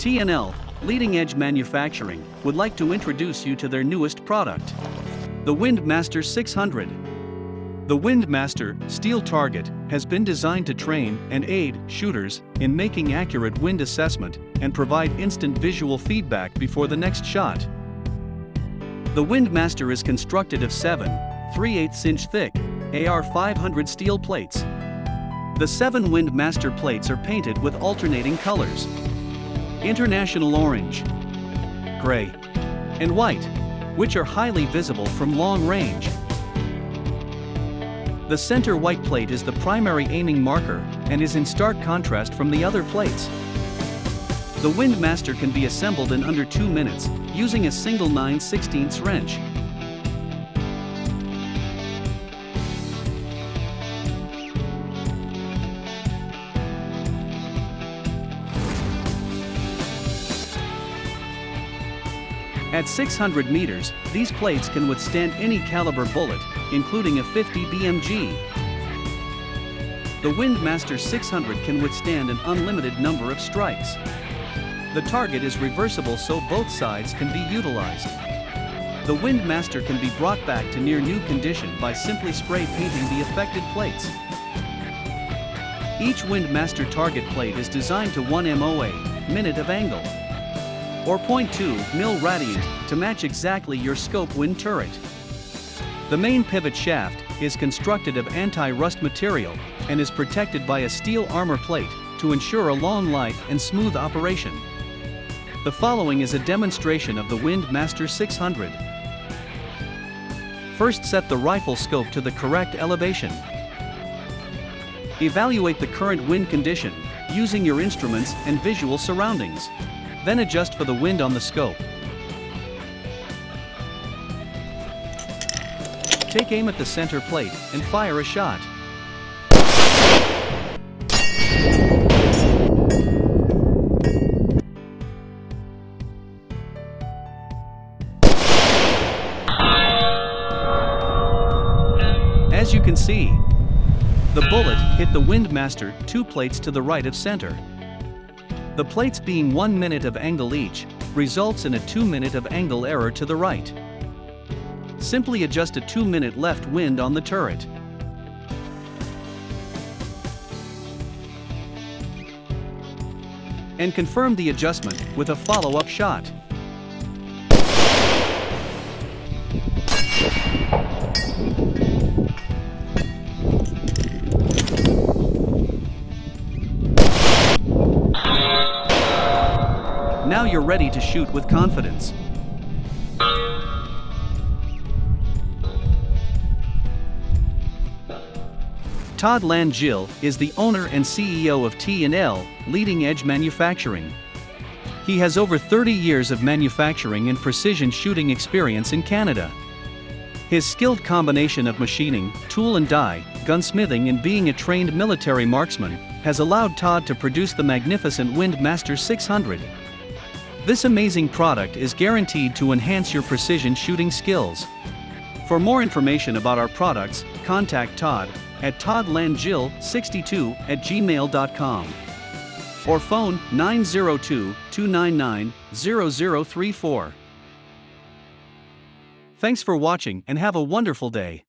T&L Leading Edge Manufacturing would like to introduce you to their newest product, the Windmaster 600. The Windmaster steel target has been designed to train and aid shooters in making accurate wind assessment and provide instant visual feedback before the next shot. The Windmaster is constructed of 7 3/8-inch thick AR-500 steel plates. The 7 Windmaster plates are painted with alternating colors: international orange, gray, and white, which are highly visible from long range. The center white plate is the primary aiming marker and is in stark contrast from the other plates. The Windmaster can be assembled in under 2 minutes using a single 9/16 wrench. At 600 meters, these plates can withstand any caliber bullet, including a 50 BMG. The Windmaster 600 can withstand an unlimited number of strikes. The target is reversible so both sides can be utilized. The Windmaster can be brought back to near new condition by simply spray painting the affected plates. Each Windmaster target plate is designed to 1 MOA, minute of angle, or 0.2 mil radiant to match exactly your scope wind turret. The main pivot shaft is constructed of anti-rust material and is protected by a steel armor plate to ensure a long life and smooth operation. The following is a demonstration of the Windmaster 600. First, set the rifle scope to the correct elevation. Evaluate the current wind condition using your instruments and visual surroundings. Then adjust for the wind on the scope. Take aim at the center plate and fire a shot. As you can see, the bullet hit the Windmaster 2 plates to the right of center. The plates being 1 minute of angle each results in a 2 minute of angle error to the right. Simply adjust a 2 minute left wind on the turret. And confirm the adjustment with a follow-up shot. Now you're ready to shoot with confidence. Todd Langille is the owner and CEO of T&L Leading Edge Manufacturing. He has over 30 years of manufacturing and precision shooting experience in Canada. His skilled combination of machining, tool and die, gunsmithing and being a trained military marksman has allowed Todd to produce the magnificent Windmaster 600. This amazing product is guaranteed to enhance your precision shooting skills. For more information about our products, contact Todd at toddlangille62@gmail.com or phone 902-299-0034. Thanks for watching and have a wonderful day.